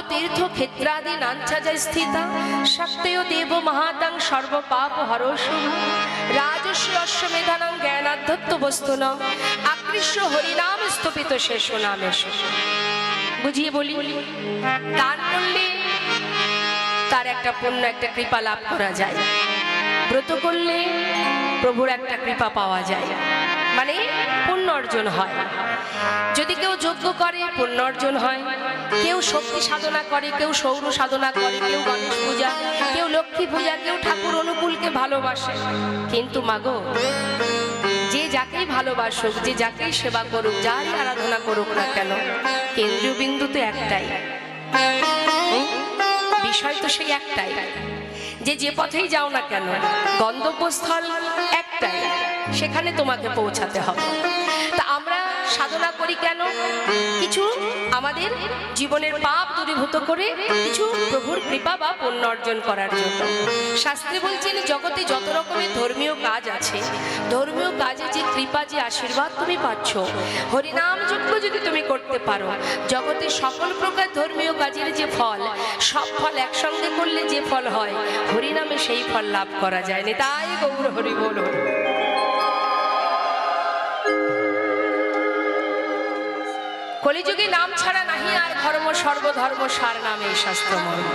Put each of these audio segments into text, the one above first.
তীর্থ ক্ষেত্রাদি নাঞ্চাজা স্থিতা শক্তয় দেব মহাতাং সর্ব পাপ হরসু রাজস্ব অশ্বমেধানাং জ্ঞানাধ্যত্ত বস্তুন আকৃষ্ট হরিনাম স্থপিত শেষ নামেশ। বুঝিয়ে বলি, দান করলে তার একটা পুণ্য, একটা কৃপা লাভ করা যায়। ব্রত করলে প্রভুর একটা কৃপা পাওয়া যায়, মানে পুণ্য অর্জন হয়। যদি কেউ যজ্ঞ করে পুণ্য অর্জন হয়, কেউ শক্তি সাধনা করে, কেউ সৌর সাধনা করে, কেউ গণেশ পূজা, কেউ লক্ষ্মী পূজা, কেউ ঠাকুর অনুকূলকে ভালোবাসে। কিন্তু মাগো, যে যাকেই ভালোবাসুক, যে যাকেই সেবা করুক, যারই আরাধনা করুক না কেন, কেন্দ্রীয় বিন্দু তো একটাই, বিষয় তো সেই একটাই, যে পথেই যাও না কেন গন্তব্যস্থল একটাই, সেখানে তোমাকে পৌঁছাতে হবে। তা আমরা সাধনা করি কেন? কিছু আমাদের জীবনের পাপ দূরীভূত করে, কিছু প্রভুর কৃপা বা পুণ্য অর্জন করার জন্য। শাস্ত্রে বলছেন জগতে যত রকমের ধর্মীয় কাজ আছে, ধর্মীয় কাজে যে কৃপা, যে আশীর্বাদ তুমি পাচ্ছ, হরিনাম যজ্ঞ যদি তুমি করতে পারো, জগতে সকল প্রকার ধর্মীয় কাজের যে ফল, সব ফল একসঙ্গে করলে যে ফল হয়, হরিনামে সেই ফল লাভ করা যায় না। তাই গৌর হরি বল। কলিযুগে নাম ছাড়া নাহি আর ধর্ম, সর্বধর্ম সার নামে শাস্ত্র মর্ম।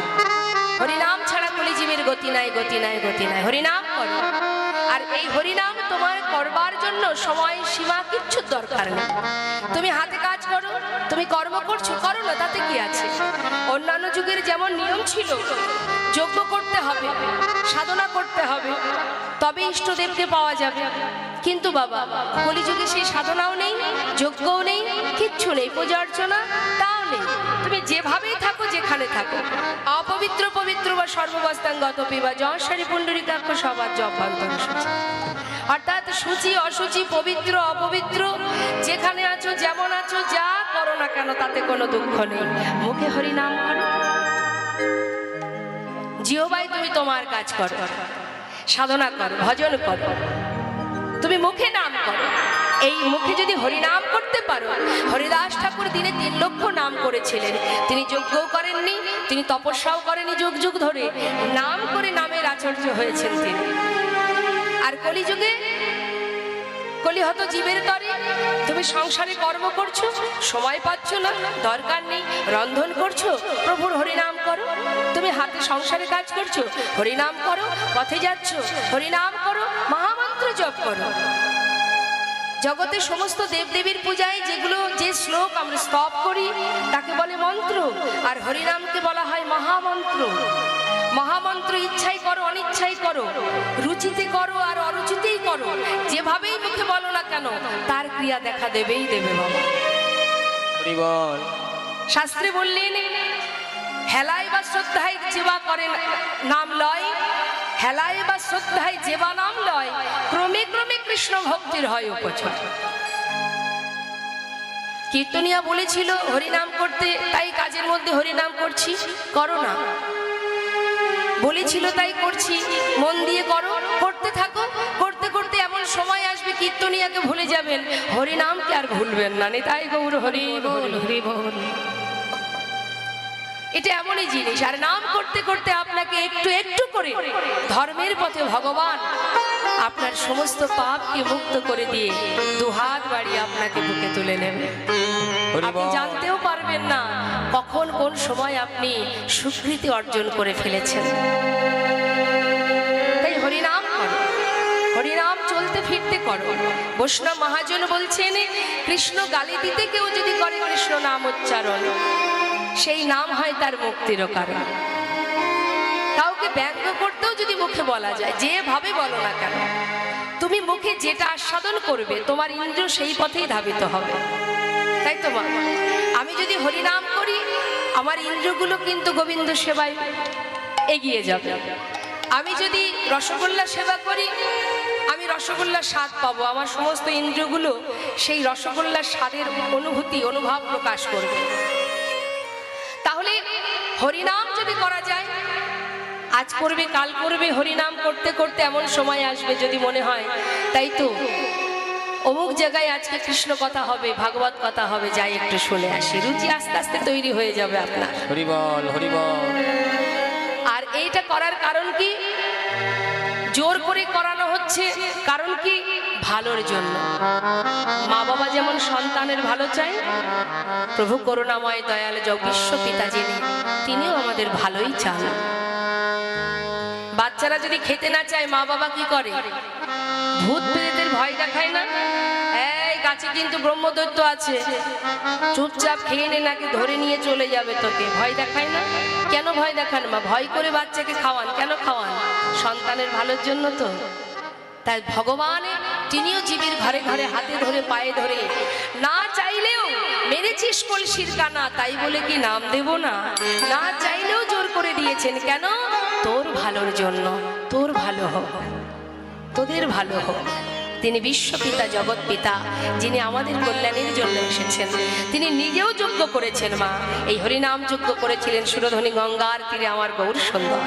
হরিনাম ছাড়া কলিজীবের গতি নাই, গতি নাই, গতি নাই। হরিনাম করো, আর এই হরিনাম তোমার করবার জন্য সময় সীমা কিচ্ছু দরকার নেই। তুমি হাতে কাজ করো, তুমি কর্ম করছো, করো না, তাতে কি আছে? অন্যান্য যুগের যেমন নিয়ম ছিল, যজ্ঞ করতে হবে, সাধনা করতে হবে, তবে ইষ্টদেবকে পাওয়া যাবে। কিন্তু বাবা, কলিযুগে সেই সাধনাও নেই, যজ্ঞও নেই, কিচ্ছু নেই, পূজা অর্চনা তাও নেই। তুমি যেভাবেই থাকো, যেখানে থাকো, অপবিত্র পবিত্র বা সর্ববস্তাঙ্গত পিবা জশারি পুণ্ডরিকাক্ষ সবার জপান্তর সূচি। অর্থাৎ সূচি অসুচি, পবিত্র অপবিত্র, যেখানে আছো, যেমন আছো, যা করো না কেন তাতে কোনো দুঃখ নেই। মুখে হরি নাম করো, জিহ্বায় তুমি তোমার কাজ করো, সাধনা করো, ভজন করো, তুমি মুখে নাম করো। এই মুখে যদি হরিনাম করতে পারো, হরিদাস ঠাকুর দিনে 3 লক্ষ নাম করেছিলেন। তিনি যজ্ঞও করেননি, তিনি তপস্যাও করেনি, যুগ যুগ ধরে নাম করে নামের আচার্য হয়েছেন তিনি। আর কলিযুগে কলিহত জীবের তরে তুমি সংসারে কর্ম করছো, সময় পাচ্ছ না, দরকার নেই, রন্ধন করছো, প্রভুর হরিনাম করো। তুমি হাতে সংসারে কাজ করছো, হরিনাম করো, পথে যাচ্ছ, হরিনাম করো, মহামন্ত্র জপ করো। জগতে সমস্ত দেবদেবীর পূজায় যেগুলো, যে শ্লোক আমরা স্তব করি, তাকে বলে মন্ত্র, আর হরিনামকে বলা হয় মহামন্ত্র। মহামন্ত্র ইচ্ছাই করো, অনিচ্ছাই করো, রুচিতে করো আর অরুচিতেই করো, যেভাবেই মুখে বলো না কেন, তার ক্রিয়া দেখা দেবেই দেবে বাবা। শাস্ত্রে বললেন, হেলায় বা শ্রদ্ধায় যেবা করে নাম লয়, হেলায় বা শ্রদ্ধায় যেবা নাম লয়, ক্রমে ক্রমে কৃষ্ণ ভক্তির হয় উপচয়। কীর্তনিয়া বলেছিল হরিনাম করতে, তাই কাজের মধ্যে হরিনাম করছি, করো না। বলেছিল তাই করছি, মন দিয়ে করো, করতে থাকো, করতে করতে এমন সময় আসবে কীর্তনিয়াকে ভুলে যাবেন, হরিনামকে আর ভুলবেন না। তাই গৌর হরি বল, হরি বল। এটা এমনই জিনিস, আর নাম করতে করতে আপনাকে একটু একটু করে ধর্মের পথে ভগবান আপনার সমস্ত পাপকে মুক্ত করে দিয়ে দুহাত বাড়িয়ে আপনাকে বুকে তুলে নেবে। আপনি জানতেও পারবেন না কখন কোন সময় আপনি স্বীকৃতি অর্জন করে ফেলেছেন। তাই হরিনাম করো, হরিনাম চলতে ফিরতে করো। বৈষ্ণব মহাজন বলছেন, কৃষ্ণ গালি দিতে কেউ যদি করে কৃষ্ণ নাম উচ্চারণ, সেই নাম হয় তার মুক্তির কারণ। কাউকে ব্যঙ্গ করতেও যদি মুখে বলা যায়, যেভাবে বলো না কেন, তুমি মুখে যেটা আস্বাদন করবে, তোমার ইন্দ্রিয় সেই পথেই ধাবিত হবে। তাই তো মা, আমি যদি হরিনাম করি, আমার ইন্দ্রিয়গুলো কিন্তু গোবিন্দ সেবায় এগিয়ে যাবে। আমি যদি রসগোল্লা সেবা করি, আমি রসগোল্লার স্বাদ পাবো, আমার সমস্ত ইন্দ্রিয়গুলো সেই রসগোল্লার স্বাদের অনুভূতি, অনুভব প্রকাশ করবে। তাহলে হরিনাম যদি করা যায়, আজ করবে কাল করবে, হরিনাম করতে করতে এমন সময় আসবে যদি মনে হয়, তাই তো অমুক জায়গায় আজকে কৃষ্ণ কথা হবে, ভাগবত কথা হবে, যাই একটু শুনে আসি। রুচি আস্তে আস্তে তৈরি হয়ে যাবে আপনার। হরি বল, হরি বল। আর এইটা করার কারণ কি? জোর করে করানো হচ্ছে, কারণ কি? ভালোর জন্য। মা বাবা যেমন সন্তানের ভালো চায়, প্রভু করুণাময় দয়াল জগদীশ পিতা যিনি, তিনিও আমাদের ভালোই চান। বাচ্চারা যদি খেতে না চায়, মা বাবা কি করে? ভূত প্রেতের ভয় দেখায় না, এই গাছে কিন্তু ব্রহ্মদৈত্য আছে, চুপচাপ খেয়ে নে, নাকি ধরে নিয়ে চলে যাবে তোকে, ভয় দেখায় না? কেন ভয় দেখান মা? ভয় করে বাচ্চাকে খাওয়ান। কেন খাওয়ান? সন্তানের ভালোর জন্য তো। তাই ভগবান তিনিও জীবের ঘরে ঘরে হাতে ধরে পায়ে ধরে, না চাইলেও মেরেছিস কলসির কানা, তাই বলে কি নাম দেব না? না চাইলেও জোর করে দিয়েছেন। কেন? তোর ভালোর জন্য, তোর ভালো হোক, তোদের ভালো হোক। তিনি বিশ্বপিতা, জগৎ পিতা, যিনি আমাদের কল্যাণের জন্য এসেছেন। তিনি নিজেও যজ্ঞ করেছেন মা, এই হরিনাম যজ্ঞ করেছিলেন সুরধনী গঙ্গার তীরে আমার গৌর সুন্দর।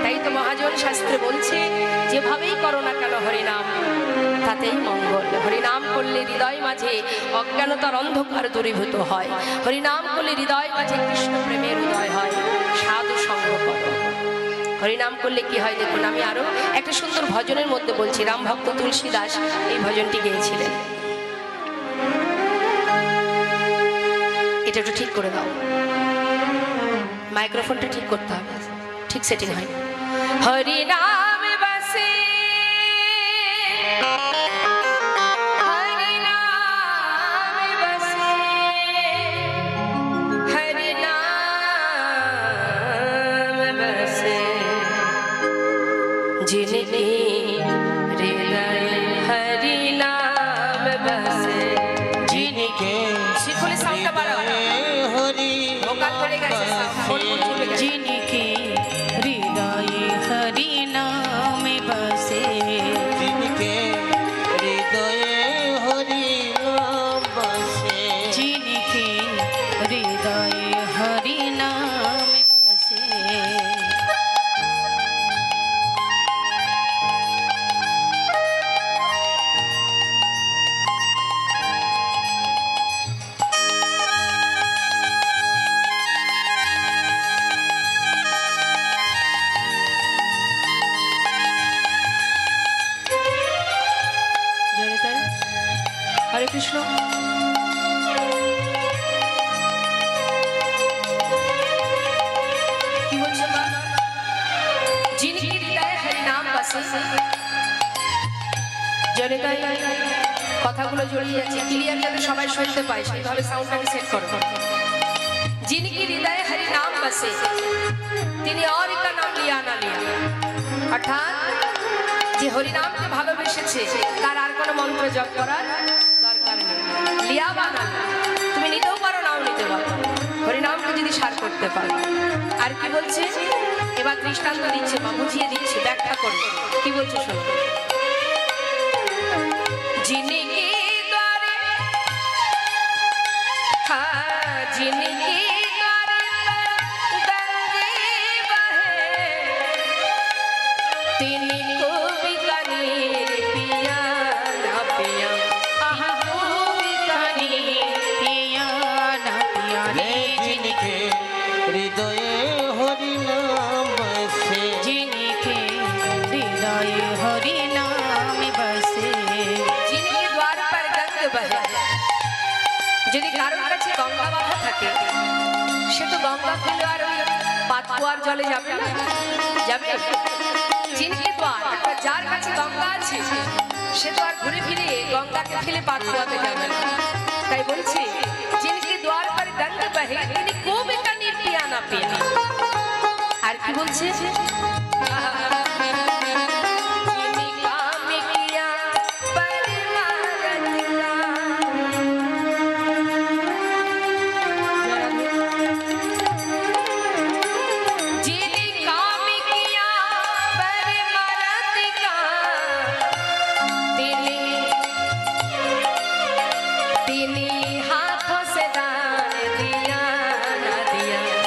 তাই তো মহাজন শাস্ত্রে বলছে, যেভাবেই করো না কেন হরিনাম, তাতেই মঙ্গল। হরিনাম করলে হৃদয় মাঝে অজ্ঞানতার অন্ধকার দূরীভূত হয়। হরিনাম করলে হৃদয় মাঝে কৃষ্ণ প্রেমের উদয় হয়। সাধু সঙ্গ করো। হরিনাম করলে কি হয় দেখুন, আমি আরো একটা সুন্দর ভজনের মধ্যে বলছি। রাম ভক্ত তুলসী দাস এই ভজনটি গেয়েছিলেন। এটা একটু ঠিক করে দাও, মাইক্রোফোনটা ঠিক করতে হবে, ঠিক সেটিং হয়। হরিনাম বাসে जिनके हृदय हरि नाम बसे, जिनके शिखुले साउंड बड़ा हरि भोकाल पड़े गए, जिनके हृदय हरि नाम बसे, जिनके हृदय हरि नाम बसे, जिनके हृदय हरि नाम बसे। हरे कृष्ण। কি বলছে মা? जिनके हृदय हरि नाम बसे, জনে তাই কথাগুলো জড়িয়ে যাচ্ছে, ক্লিয়ার যাতে সবাই শুনতে পায়, সেইভাবে সাউন্ডটাকে সেট করো। जिनके हृदय हरि नाम बसे, তিনি और का नाम लिया ना लिया, অর্থাৎ যে হরিনামকে ভালোবেসেছে তার আর কোনো মন্ত্র জপ করার দরকার নেই। লিয়া বা না, তুমি নিতেও পারো, নাও নিতে পারো, হরিনামকে যদি সার করতে পারো। আর কি বলছে এবার? দৃষ্টান্ত দিচ্ছে বা বুঝিয়ে দিচ্ছে, ব্যাখ্যা করে কি বলছে শোনো। जिनके द्वारे, हाँ जिनके द्वारे गंगे बहे, तिनको बीकानेर पिया ना पिया, आहा बीकानेर पिया ना पिया रे, जिनके हृदय हरि नाम बसे, जिनके हृदय हरि नाम बसे। जिनके द्वार पर गंग बहे, যদি কারোর কাছে গঙ্গা বাঁধা থাকে, সে তো গঙ্গা ফেলে আর ওই পাতকুয়ার জলে যাবে না, যাবে? जिनके द्वार, যার কাছে গঙ্গা আছে, সে তো আর ঘুরে ফিরে গঙ্গাকে ফেলে পাতকুয়াতে যাবে না। তাই বলছি, जिनके द्वार पर गंग बहे, তিনি কবে কানির পিয়া না পিয়া। আর কি বলছে?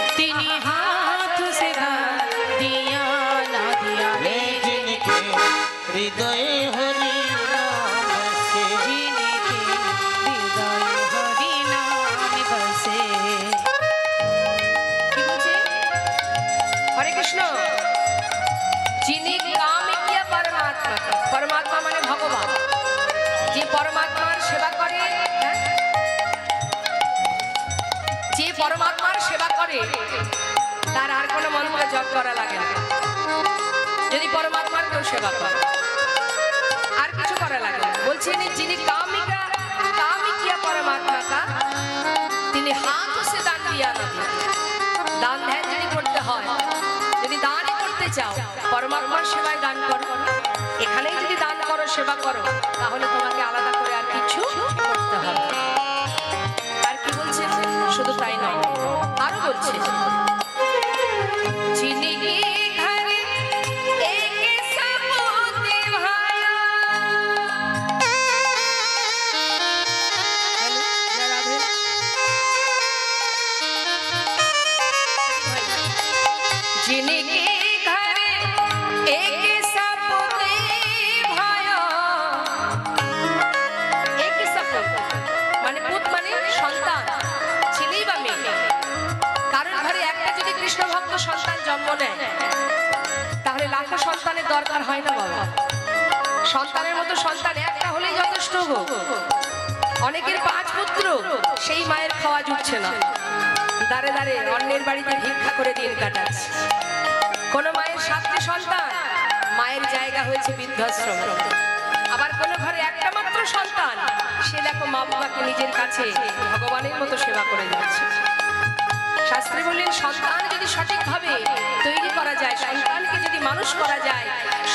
তিনি হাত से दान दिया করে তার আর কোনো মন্ত্র জপ করা লাগে না। যদি পরমাত্মার কেউ সেবা করে আর কিছু করা লাগে না। বলছেন যিনি কামিকা কামিকিয়া পরমাত্মা কা তিনি হাত সে দান দিয়া না দিয়ে। দান ধ্যান যদি করতে হয়, যদি দানই করতে চাও পরমাত্মার সেবায় দান করো, এখানেই যদি দান করো সেবা করো, তাহলে তোমাকে আলাদা করে আর কিছু করতে হবে। আর কি বলছে? শুধু তাই নয়, আরো বলছে যিনি কি ঘরে একে সাপোতে ভায়া। যিনি কি ঘরে একে সাপোতে ভায়া। একে সাপোত মানে পুত মানে সন্তান, ছেলেই বা মেয়ে। কারণ ঘরে একটা যদি কৃষ্ণ ভক্ত সন্তান জন্ম নেয় তাহলে লাখো সন্তানের দরকার হয় না বাবা। সন্তানের মতো সন্তান একটা হলেই যথেষ্ট গো। অনেকের 5 পুত্র, সেই মায়ের খাওয়া জুটছে না, দাঁড়ে দাঁড়ে অন্যের বাড়িতে ভিক্ষা করে দিন কাটাচ্ছে। কোন মায়ের 7টি সন্তান, মায়ের জায়গা হয়েছে বৃদ্ধাশ্রম। আবার কোন ঘরে একটা মাত্র সন্তান, সে দেখো মা বাবাকে নিজের কাছে ভগবানের মতো সেবা করে যাচ্ছে। শাস্ত্রে বললেন সন্তান যদি সঠিকভাবে তৈরি করা যায়, সন্তানকে যদি মানুষ করা যায়,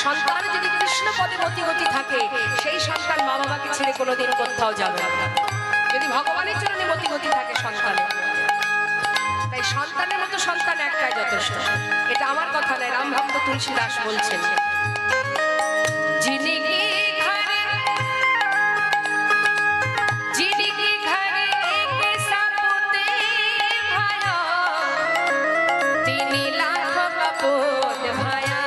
সন্তান যদি কৃষ্ণ পদে মতিগতি থাকে, সেই সন্তান মা বাবাকে ছেড়ে কোনোদিন কোথাও যাবে না। যদি ভগবানের চরণে মতিগতি থাকে সন্তানের, তাই সন্তানের মতো সন্তান একটাই যথেষ্ট। এটা আমার কথা নয়, রামভক্ত তুলসী দাস বলছেন যিনি কি ঘরে যিনি কি ঘরে একে সাপোতে ভায়া। তিনি লাখ কাপড় ভায়া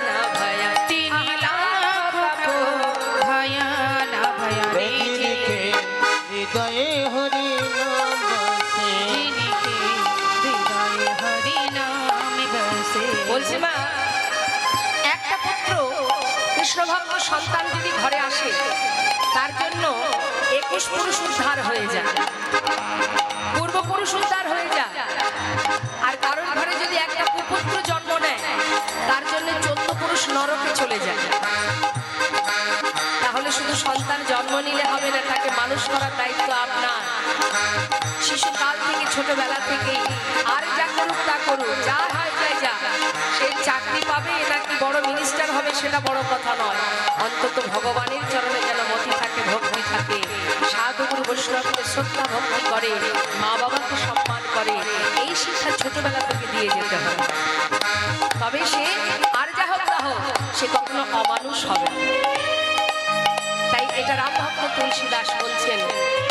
না ভায়া। তিনি লাখ কাপড় ভায়া না ভায়া রে। যিনিকে হৃদয়ে হরি নাম বসে। যিনিকে হৃদয়ে হরি নামে বসে। বলছে মা, একটা পুত্র কৃষ্ণ ভক্ত সন্তান যদি ঘরে আসে, তার জন্য 21 পুরুষ উদ্ধার হয়ে যায়, পূর্বপুরুষ উদ্ধার হয়ে যায়। আর কারোর ঘরে যদি একটা কুপুত্র জন্ম নেয়, তার জন্য 14 পুরুষ নরকে চলে যায়। তাহলে শুধু সন্তান জন্ম নিলে হবে না, তাকে মানুষ করার দায়িত্ব আপনার। শিশুকাল থেকে ছোটবেলা থেকেই আর যা করুক তা করুক, যা হয় যায় যা, সেই চাকরি পাবে নাকি বড় মিনিস্টার হবে সেটা বড় কথা নয়, অন্তত ভগবানের চরণে যেন মতি থাকে, ভক্তি থাকে, সাধুগুরু বৈষ্ণবকে শ্রদ্ধা ভক্তি করে, মা বাবাকে সম্মান করে, এই শিক্ষা ছোটবেলা থেকে দিয়ে যেতে হবে। তবে সে আর যা হোক তা হোক, সে কখনো অমানুষ হবে না। তাই এটা রামভক্ত তুলসী দাস বলছেন।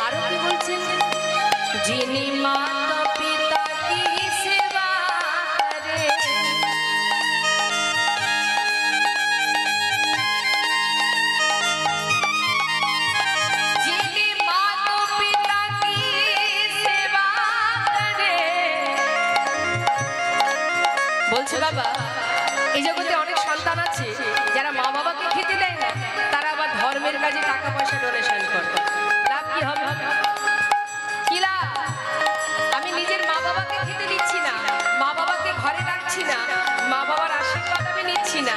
আরো কি বলছেন? যিনি মাতা পিতা কি সেবা করে, যিনি মাতা পিতা কি সেবা করে। বলছে বাবা, এই জগতে অনেক সন্তান আছে যারা মা বাবাকে খেতে দেয় না, তারা আবার ধর্মের কাজে টাকা পয়সা ডোনেশন করে। লাভ কি হবে? কি লাভ? আমি নিজের মা বাবাকে খেতে দিচ্ছি না, মা বাবাকে ঘরে রাখছি না, মা বাবার আশীর্বাদ আমি নিচ্ছি না,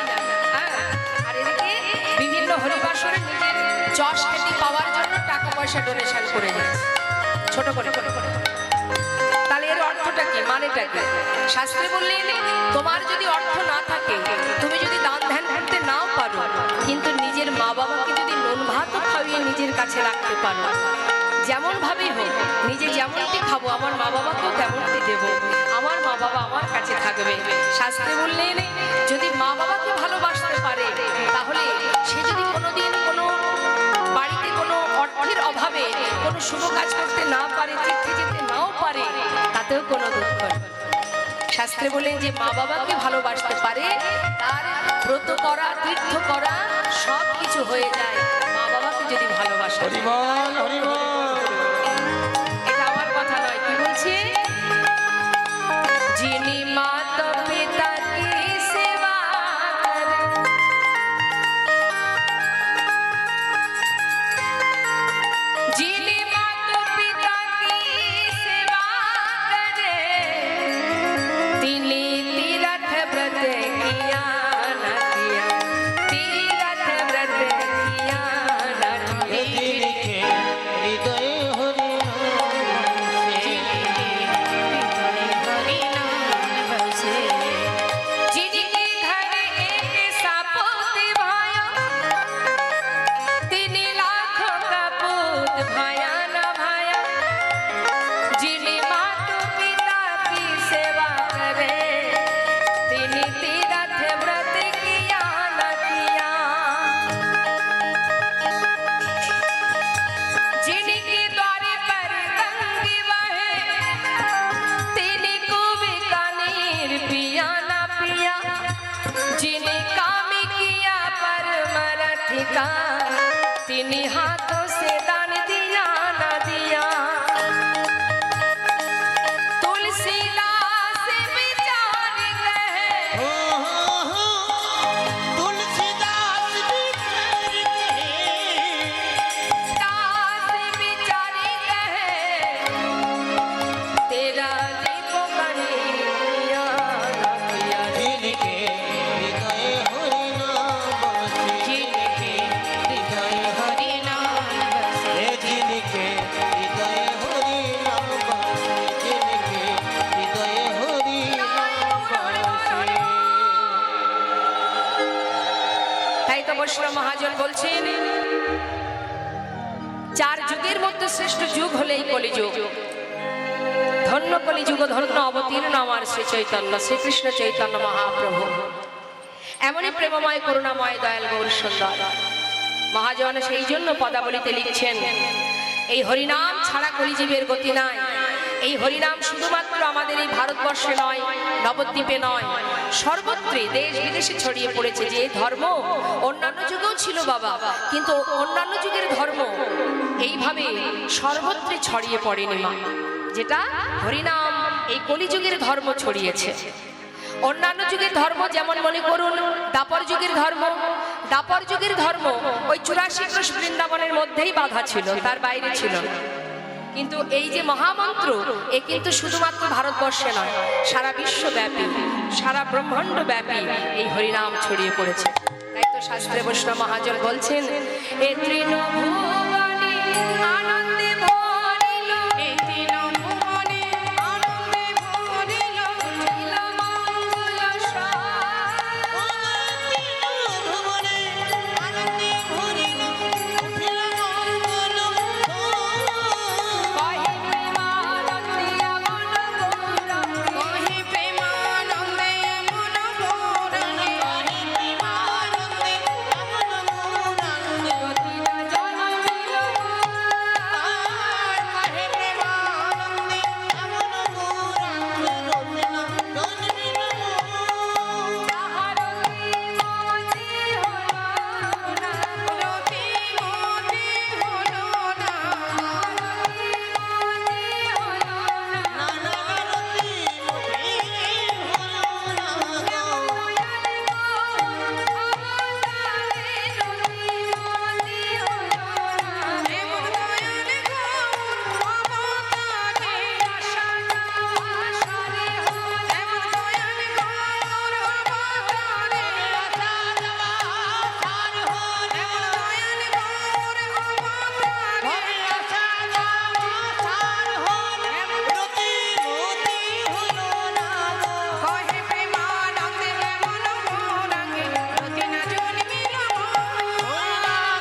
হ্যাঁ, আর এদিকে বিভিন্ন হরিবাসরে নিজের যশ খ্যাতি পাওয়ার জন্য টাকা পয়সা ডোনেশন করে যাচ্ছে ছোট করে করে করে। তাহলে এর অর্থটা কি, মানেটা কি? শাস্ত্রে বললেন তোমার যদি অর্থ না থাকে, তুমি যদি দান ধ্যান করতে নাও পারো, কিন্তু নিজের মা বাবাকে যদি নুন ভাতও খাইয়ে নিজের কাছে রাখতে পারো, যেমন ভাবেই হোক, নিজে যেমনটি খাবো আমার মা বাবাকেও তেমনটি দেব, আমার মা বাবা আমার কাছে থাকবে। শাস্ত্রে বললেন যদি মা বাবাকে ভালোবাসতে পারে, তাহলে সে যদি কোনোদিন কোনো বাড়িতে কোনো অর্থের অভাবে কোনো শুভ কাজ করতে না পারে, তীর্থে যেতে নাও পারে, তাতেও কোনো দুঃখ নেই। শাস্ত্রে বলেন যে মা বাবাকে ভালোবাসতে পারে, তার ব্রত করা, তীর্থ করা সব কিছু হয়ে যায় মা বাবাকে যদি ভালোবাসে। হরি বল, হরি বল। এটা আমার কথা নয়, কি বলছে? যিনি মাতা পিতা কি সেবা করে, যিনি মাতা পিতা কি সেবা করে, पिता तिनी हाथों से दान दिया ना दिया तुलसीदास विचार कहे तुलसीदास दास विचारी कहे तेरा दीप कन्हैया ना किया जिनके हृदय हरि नाम बसे हरि नाम बसे हे जिनके हृदय हरि नाम बसे जिनके हृदय हरि नाम बसे তাই তো বৈষ্ণব মহাজন বলছেন চার যুগের মধ্যে শ্রেষ্ঠ যুগ হলো এই কলিযুগ ধন্য কলিযুগ ধন্য অবতীর্ণ আমার শ্রী চৈতন্য শ্রীকৃষ্ণ চৈতন্য মহাপ্রভু এমনই প্রেমময় করুণাময় দয়াল গৌর সুন্দর মহাজন সেই জন্য পদাবলিতে লিখছেন এই হরিনাম ছাড়া কলিজীবের গতি নাই এই হরিনাম শুধুমাত্র আমাদের এই ভারতবর্ষে নয় নবদ্বীপে নয় সর্বত্রই দেশ বিদেশে ছড়িয়ে পড়েছে যে এই ধর্ম অন্যান্য যুগেও ছিল বাবা কিন্তু অন্যান্য যুগের ধর্ম এইভাবে সর্বত্র ছড়িয়ে পড়েনি মা যেটা হরিনাম এই কলিযুগের ধর্ম ছড়িয়েছে অন্যান্য যুগের ধর্ম যেমন মনে করুন দাপর যুগের ধর্ম ওই 84 ক্রোশ বৃন্দাবনের মধ্যেই বাধা ছিল তার বাইরে ছিল না কিন্তু এই যে মহামন্ত্র এ কিন্তু শুধুমাত্র ভারতবর্ষে নয় সারা বিশ্বব্যাপী সারা ব্রহ্মাণ্ড ব্যাপী এই হরিনাম ছড়িয়ে পড়েছে তাই তো শাস্ত্রে বৈষ্ণব মহাজন বলছেন এ তৃণভুবনে আনন্দে ভরিল এই তিন ভুবনে আনন্দে ভরিল নীলমঙ্গল ভুবনে আনন্দে ভরিল উঠিল মঙ্গল কহে প্রেমানন্দে আমন গৌরাঙ্গে কহে প্রেমানন্দে মন গৌরাঙ্গে প্রেমানন্দে আমন গৌরাঙ্গে গতিনা জন্মিল কহে প্রেমানন্দে আমন গৌরাঙ্গে রতিনা জন্মিল তাহার কি মতি হলো না রতি মতি হলো না নানারতি মুখে হলো না এমন দয়াল গৌর অবতারে এমন দয়াল গৌর অবতারে এমন দয়াল গৌর অবতারে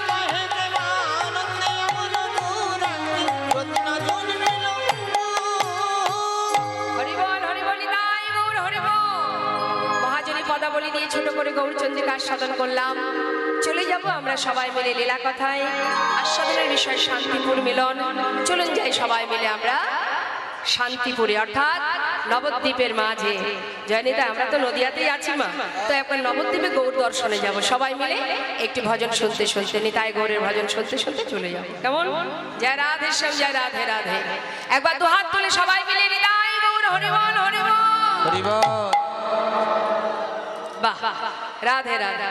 কহে প্রেমানন্দে মন গৌরাঙ্গে রতি না জন্মিল হরিবল হরিবল নিতাই গৌর হরিবল মহাজনী পদাবলী দিয়ে ছোট করে গৌরচন্দ্রিকা আস্বাদন করলাম চলে যাব আমরা সবাই মিলে লীলা কথায় আস্বাদনের বিষয় শান্তিপুর মিলন চলুন যাই সবাই মিলে আমরা শান্তিপুরে অর্থাৎ নবদ্বীপের মাঝে জয়নিতা আমরা তো নদিয়াতেই আছি মা তো একবার নবদ্বীপে গৌর দর্শনে যাব সবাই মিলে একটি ভজন শুনতে শুনতে নিতাই গৌরের ভজন শুনতে শুনতে চলে যাব কেমন জয় রাধে শ্যাম জয় রাধে রাধে একবার দুহাত তুলে সবাই মিলে নিতাই গৌর হরিবল হরিবল বাহ রাধে রাধে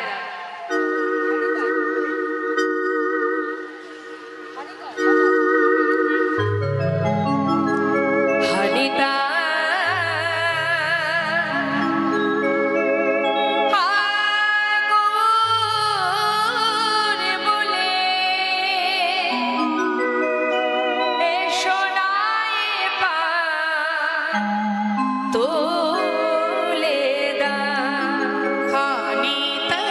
হরিতা গৌর বলে শোনায় পা তুলে দা খানিতা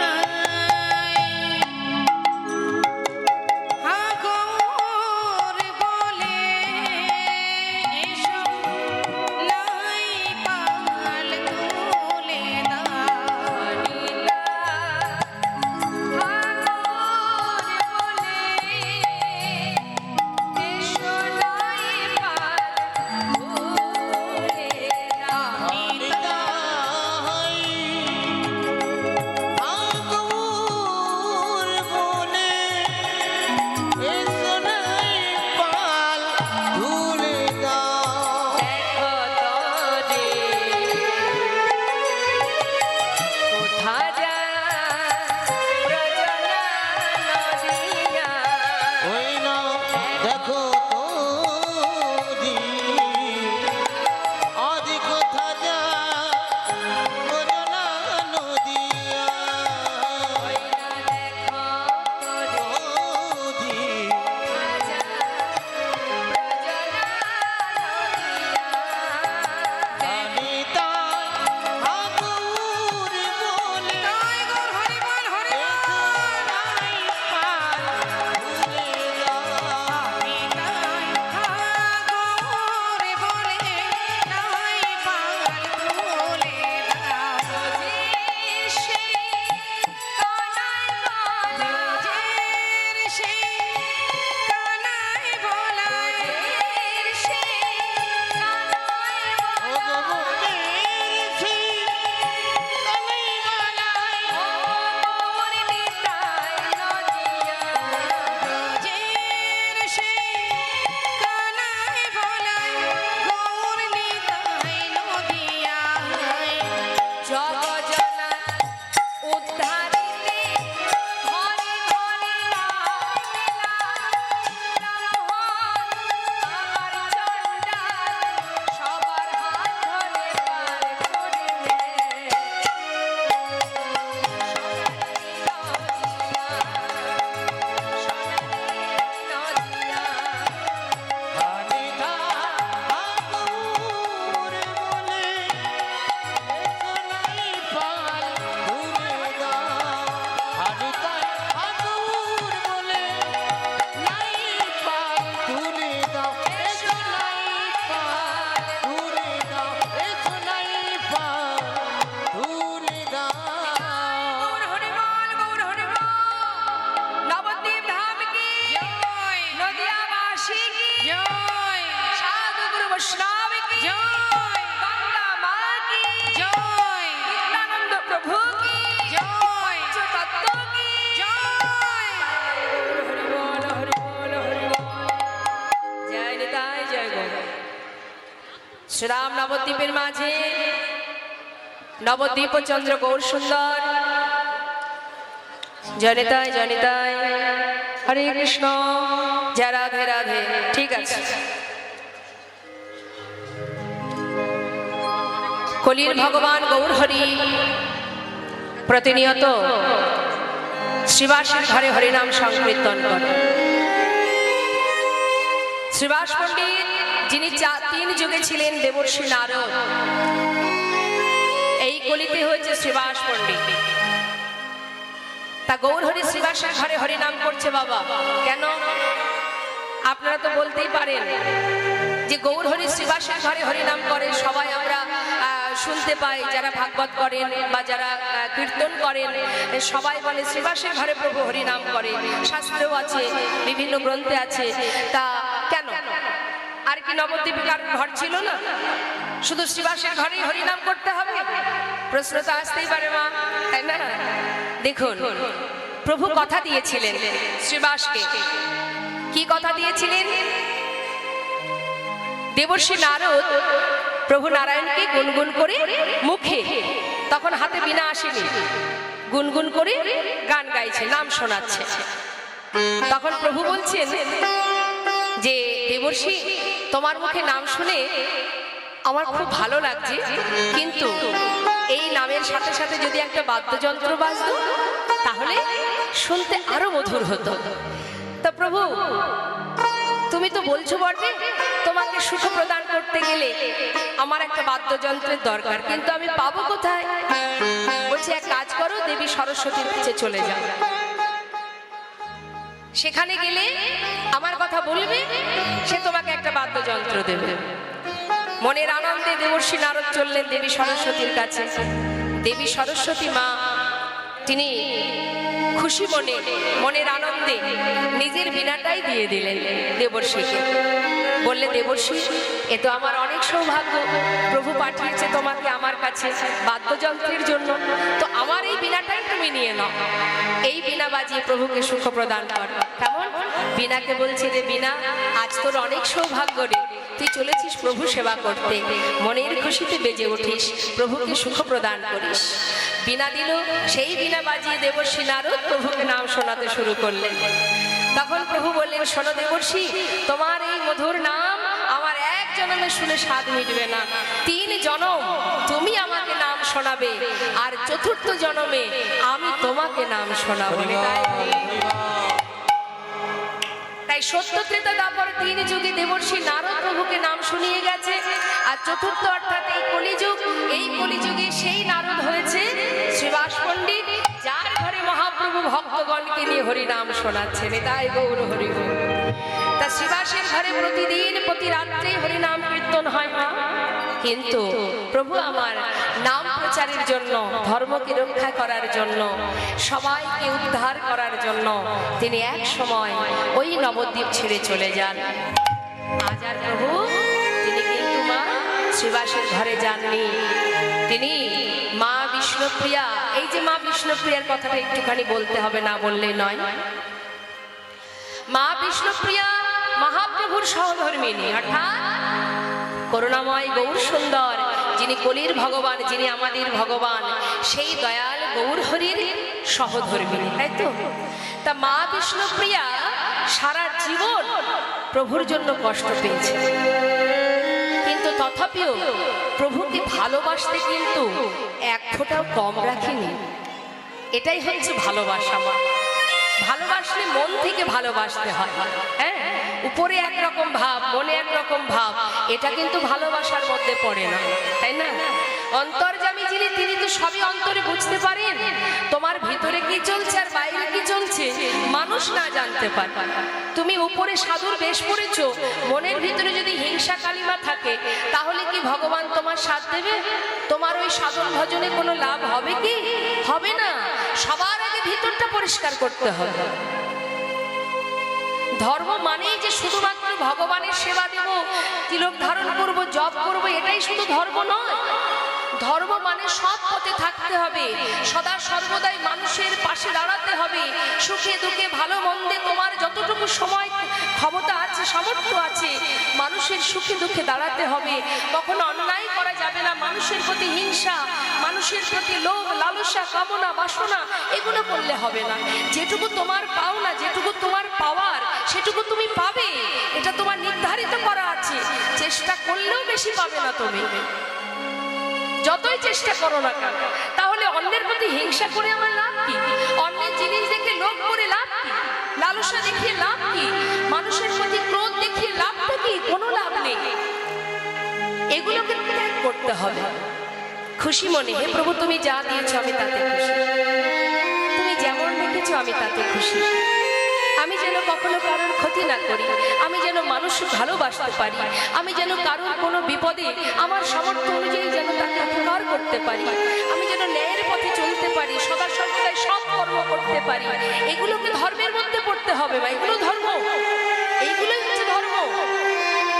শ্রীরাম নবদ্বীপের মাঝে নবদ্বীপ ও চন্দ্র গৌর সুন্দর জনিতায় জনিতায় হরে কৃষ্ণ জয় রাধে রাধে। ঠিক আছে, কলির ভগবান গৌর হরি প্রতিনিয়ত শ্রীবাসের ঘরে হরিনাম সংকীর্তন করে। শ্রীবাস পণ্ডিত যিনি তিন যুগে ছিলেন দেবর্ষি নারদ, এই কলিতে হয়েছে শ্রীবাস পণ্ডিত। তা গৌর হরি শ্রীবাসের ঘরে হরিনাম করছে বাবা কেন? আপনারা তো বলতেই পারেন যে গৌর হরি শ্রীবাসের ঘরে হরিনাম করে, সবাই আমরা শুনতে পাই, যারা ভাগবত করেন বা যারা কীর্তন করেন সবাই বলে শ্রীবাসের ঘরে প্রভু হরিনাম করে, শাস্ত্রেও আছে, বিভিন্ন গ্রন্থে আছে। তা কেন? আর কি নবদ্বীপে কারোর ঘর ছিল না? শুধু শ্রীবাসের ঘরেই হরিনাম করতে হবে? প্রশ্ন তো আসতেই পারে মা, তাই না? দেখুন, প্রভু কথা দিয়েছিলেন শ্রীবাসকে। কি কথা দিয়েছিলেন? দেবর্ষি নারদ প্রভু নারায়ণকে গুনগুন করে মুখে, তখন হাতে বীণা আসেনি, গুনগুন করে গান গাইছে, নাম শোনাচ্ছে। তখন প্রভু বলছেন যে দেবর্ষি, তোমার মুখে নাম শুনে আমার খুব ভালো লাগছে, কিন্তু এই নামের সাথে সাথে যদি একটা বাদ্যযন্ত্র বাজতো তাহলে শুনতে আরো মধুর হতো। তা প্রভু, তুমি তো বলছো বটে তোমাকে সুখ প্রদান করতে গেলে আমার একটা বাদ্যযন্ত্রের দরকার, কিন্তু আমি পাবো কোথায়? বলছি এক কাজ করো, দেবী সরস্বতীর কাছে চলে যাও, সেখানে গেলে আমার কথা বলবে, সে তোমাকে একটা বাদ্যযন্ত্র দেবে। মনের আনন্দে দেবর্ষি নারদ চললেন দেবী সরস্বতীর কাছে। দেবী সরস্বতী মা তিনি খুশি মনে, মনের আনন্দে নিজের বীণাটাই দিয়ে দিলেন দেবর্ষিকে। বললে, দেবর্ষি, এ তো আমার অনেক সৌভাগ্য, প্রভু পাঠিয়েছে তোমাকে আমার কাছে বাদ্যযন্ত্রের জন্য, তো আমার এই বীণাটাই তুমি নিয়ে নাও, এই বীণা বাজিয়ে প্রভুকে সুখ প্রদান কর। কেমন? বীণাকে বলছে যে বীণা, আজ তোর অনেক সৌভাগ্য রে, তুই চলেছিস প্রভু সেবা করতে, মনের খুশিতে বেজে উঠিস, প্রভুকে সুখ প্রদান করিস। বীণা দিল, সেই বীণা বাজিয়ে দেবর্ষি নারদ প্রভুকে নাম শোনাতে শুরু করলেন। তখন প্রভু বললেন, শোনো দেবর্ষি, তোমার এই মধুর নাম আমার এক জন্মে শুনে স্বাদ মিটবে না, 3 জনম তুমি আমাকে নাম শোনাবে, আর 4র্থ জন্মে আমি তোমাকে নাম শোনাবো। তাই সত্য ত্রেতা দ্বাপর 3 যুগে দেবর্ষি নারদ প্রভুকে নাম শুনিয়ে গেছে, আর 4র্থ অর্থাৎ এই কলিযুগ, এই কলিযুগে সেই নারদ হয়েছে শ্রীবাস পণ্ডিত, যার ঘরে মহাপ্রভু ভক্তগণকে নিয়ে হরিনাম শোনাচ্ছেন। তাই গৌর হরি গৌর। তা শ্রীবাসের ঘরে প্রতিদিন প্রতি রাত্রে হরিনাম কীর্তন হয় না, কিন্তু প্রভু আমার নাম প্রচারের জন্য, ধর্মকে রক্ষা করার জন্য, সবাইকে উদ্ধার করার জন্য তিনি এক সময় ওই নবদ্বীপ ছেড়ে চলে যান। আজ আর প্রভু তিনি কিন্তু মা শ্রীবাসের ঘরে যাননি, তিনি মা বিষ্ণুপ্রিয়া, এই যে মা বিষ্ণুপ্রিয়ার কথাটা একটুখানি বলতে হবে, না বললে নয়। মা বিষ্ণুপ্রিয়া মহাপ্রভুর সহধর্মিনী, অর্থাৎ করুণাময় গৌর সুন্দর, যিনি কলির ভগবান, যিনি আমাদের ভগবান, সেই দয়াল গৌর হরির সহধর্মিনী, তাই তো? তা মা বিষ্ণুপ্রিয়া সারা জীবন প্রভুর জন্য কষ্ট পেয়েছে, কিন্তু তথাপিও প্রভুকে ভালোবাসতে কিন্তু এক ফোঁটাও কম রাখিনি। এটাই হচ্ছে ভালোবাসা। ভালোবাসলে মন থেকে ভালোবাসতে হয়। হ্যাঁ, উপরে একরকম ভাব, মনে একরকম ভাব, এটা কিন্তু ভালোবাসার মধ্যে পড়ে না, তাই না? অন্তর্যামী যিনি, তিনি তো সবই অন্তরে বুঝতে পারেন। তোমার ভিতরে কি চলছে আর বাইরে কি চলছে মানুষ না জানতে পারে। তুমি উপরে সাধুর বেশ পড়েছ, মনের ভিতরে যদি হিংসা কালিমা থাকে, তাহলে কি ভগবান তোমার সাথ দেবে? তোমার ওই সাধন ভজনে কোনো লাভ হবে কি? হবে না। সবার আগে ভিতরটা পরিষ্কার করতে হবে। ধর্ম মানেই যে শুধুমাত্র ভগবানের সেবা দেব, তিলক ধারণ করব, জপ করব, এটাই শুধু ধর্ম নয়। ধর্ম মানে সৎ পথে থাকতে হবে, সদা সর্বদাই মানুষের পাশে দাঁড়াতে হবে, সুখে দুঃখে ভালো মন্দে তোমার যতটুকু সময় ক্ষমতা আছে সামর্থ্য আছে, মানুষের সুখে দুঃখে দাঁড়াতে হবে, কখনো অন্যায় করা যাবে না, মানুষের প্রতি হিংসা, মানুষের প্রতি লোভ লালসা কামনা বাসনা এগুলো করলে হবে না। যেটুকু তোমার পাওনা, যেটুকু তোমার পাওয়ার সেটুকু তুমি পাবে, এটা তোমার নির্ধারিত করা আছে। চেষ্টা করলেও বেশি পাবে না তুমি, যতই চেষ্টা করো না কেন। তাহলে অন্যের প্রতি হিংসা করে আমার লাভ কি? অন্যের জিনিস দেখে লোভ করে লাভ কি? লালসা দেখিয়ে লাভ কি? মানুষের প্রতি ক্রোধ দেখিয়ে লাভটা কি? কোনো লাভ নেই। এগুলোকে ত্যাগ করতে হবে। খুশি মনে, হে প্রভু তুমি যা দিয়েছো আমি তাতে খুশি, তুমি যেমন রেখেছো আমি তাতে খুশি। আমি যেন কখনো কারোর ক্ষতি না করি, আমি যেন মানুষ ভালোবাসতে পারি, আমি যেন কারোর কোনো বিপদে আমার সামর্থ্য অনুযায়ী যেন তাকে উপকার করতে পারি, আমি যেন ন্যায়ের পথে চলতে পারি, সদা সর্বদাই সৎ কর্ম করতে পারি। এগুলোকে ধর্মের মধ্যে পড়তে হবে বা এগুলো ধর্ম, এইগুলোই হচ্ছে ধর্ম।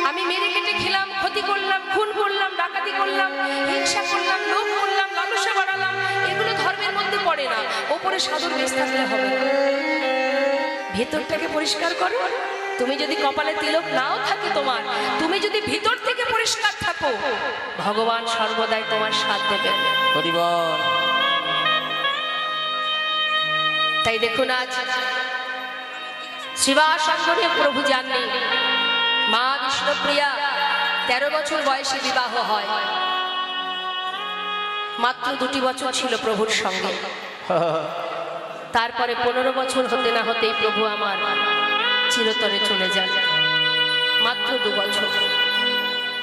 আমি মেরে কেটে খেলাম, ক্ষতি করলাম, খুন করলাম, ডাকাতি করলাম, হিংসা করলাম, লোভ করলাম, লালসা বাড়ালাম, এগুলো ধর্মের মধ্যে পড়ে না। ওপরে সাধুর বেশ থাকলে হবে না, ভেতরটাকে পরিষ্কার করো। তুমি যদি কপালে তিলক নাও থাকে তোমার, তুমি যদি ভিতর থেকে পরিষ্কার থাকো, ভগবান সর্বদাই তোমার সাথ দেবেন। হরি বল। তাই দেখুন আজ শিবাসঙ্গনে প্রভু জাননি, মা বিষ্ণুপ্রিয়া 13 বছর বয়সে বিবাহ হয়। মাত্র 2টি বছর ছিল প্রভুর সঙ্গে। তারপরে 15 বছর হতে না হতেই প্রভু আমার চিরতরে চলে যান। মাত্র 2 বছর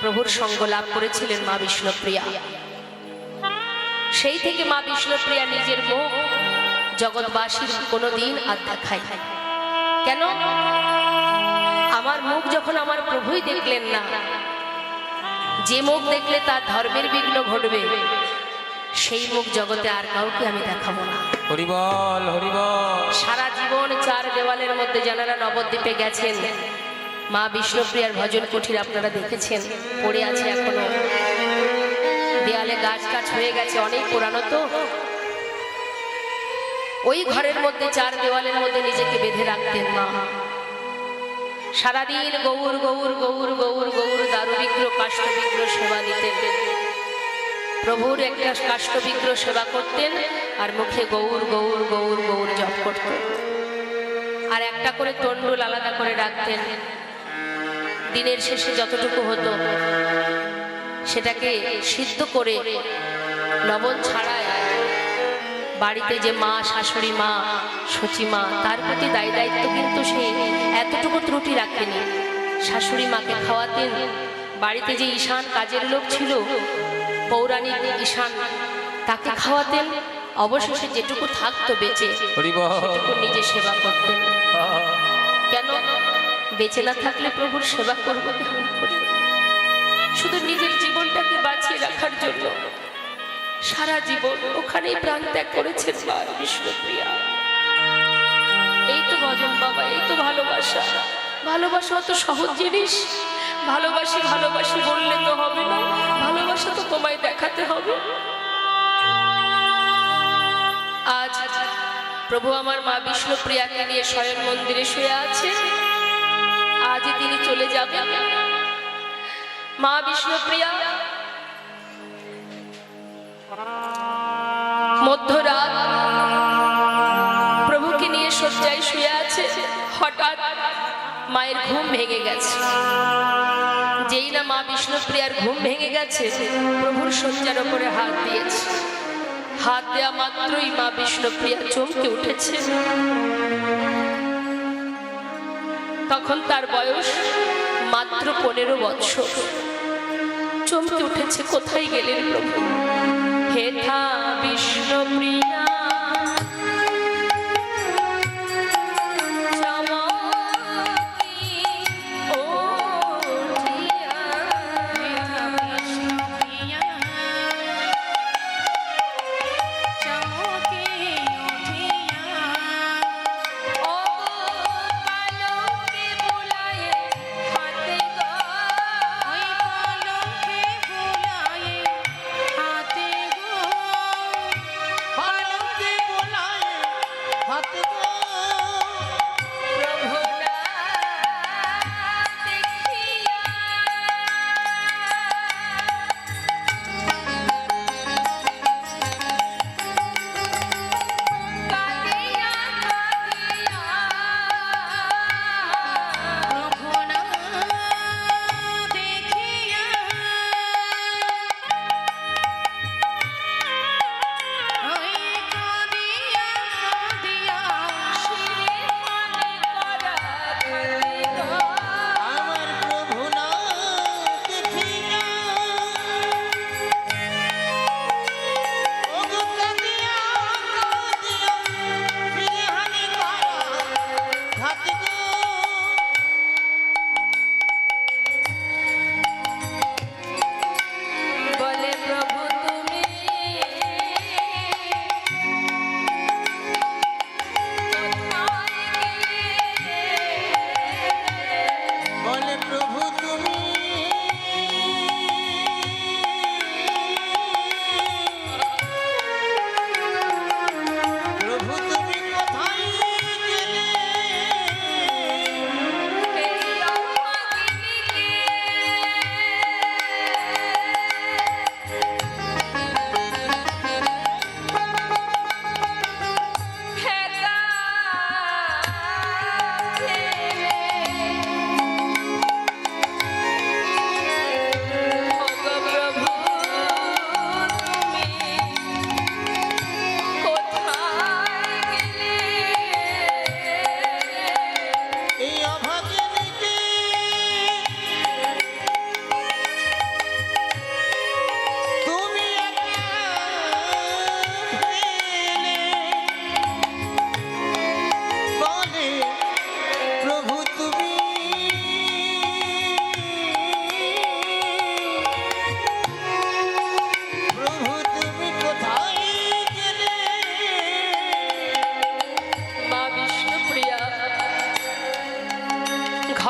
প্রভুর সঙ্গ লাভ করেছিলেন মা বিষ্ণুপ্রিয়া। সেই থেকে মা বিষ্ণুপ্রিয়া নিজের মুখ জগৎবাসীর কোনোদিন আর দেখায় না। কেন? আমার মুখ যখন আমার প্রভুই দেখলেন না, যে মুখ দেখলে তার ধর্মের বিঘ্ন ঘটবে, সেই মুখ জগতে আর কাউকে আমি দেখাবো না। হরি বল, হরি বল। সারা জীবন 4 দেওয়ালের মধ্যে যারা নবদ্বীপে গেছেন, মা বিষ্ণুপ্রিয়ার ভজন কুঠির আপনারা দেখেছেন, পড়ে আছে এখনো, দেয়ালে গাছ টাছ হয়ে গেছে, অনেক পুরানো তো। ওই ঘরের মধ্যে 4 দেওয়ালের মধ্যে নিজেকে বেঁধে রাখতেন মা। সারাদিন গৌর গৌর গৌর গৌর গৌর দারু বিগ্রহ কাষ্ঠ বিগ্রহ সেবা দিতেন। প্রভুর একটা কাষ্ঠ বিগ্রহ সেবা করতেন আর মুখে গৌর গৌর গৌর গৌর জপ করতেন। আর একটা করে তন্ডুল আলাদা করে রাখতেন। দিনের শেষে যতটুকু হতো সেটাকে সিদ্ধ করে লবণ ছাড়ায় বাড়িতে যে মা, শাশুড়ি মা, সচি মা, তার প্রতি দায় দায়িত্ব কিন্তু সে এতটুকু ত্রুটি রাখেনি। শাশুড়ি মাকে খাওয়াতেন, বাড়িতে যে ঈশান কাজের লোক ছিল, পৌরাণিক ঈশান, তাকে খাওয়াতেন। অবশেষে যেটুকু থাকতো বেঁচে সেটুকু নিজে সেবা করতেন। কেন? বেঁচে না থাকলে প্রভুর সেবা করবো কেমন করে? শুধু নিজের জীবনটাকে বাঁচিয়ে রাখার জন্য সারা জীবন ওখানেই প্রাণ ত্যাগ করেছেন মা বিষ্ণুপ্রিয়া। এই তো ভজন বাবা, এই তো ভালোবাসা। ভালোবাসা অত সহজ জিনিস। ভালোবাসি ভালোবাসি বললে তো হবে না, ভালোবাসা তো তোমায় দেখাতে হবে। আজ প্রভু আমার মা বিষ্ণুপ্রিয়াকে নিয়ে শয়ন মন্দিরে শুয়ে আছে। আজ তিনি চলে যাবেন। মা বিষ্ণুপ্রিয়া মধ্যরাত প্রভুকে নিয়ে শয্যায় শুয়ে আছে। হঠাৎ মায়ের ঘুম ভেঙে গেছে। যেই না মা বিষ্ণুপ্রিয়ার ঘুম ভেঙে গেছে, প্রভুর শয্যার উপরে হাত দিয়েছে। হাত দেওয়া মাত্রই মা বিষ্ণুপ্রিয়া চমকে উঠেছে। তখন তার বয়স মাত্র 15 বছর। চমকে উঠেছে, কোথায় গেলেন প্রভু? হেথা বিষ্ণুপ্রিয়া ভালো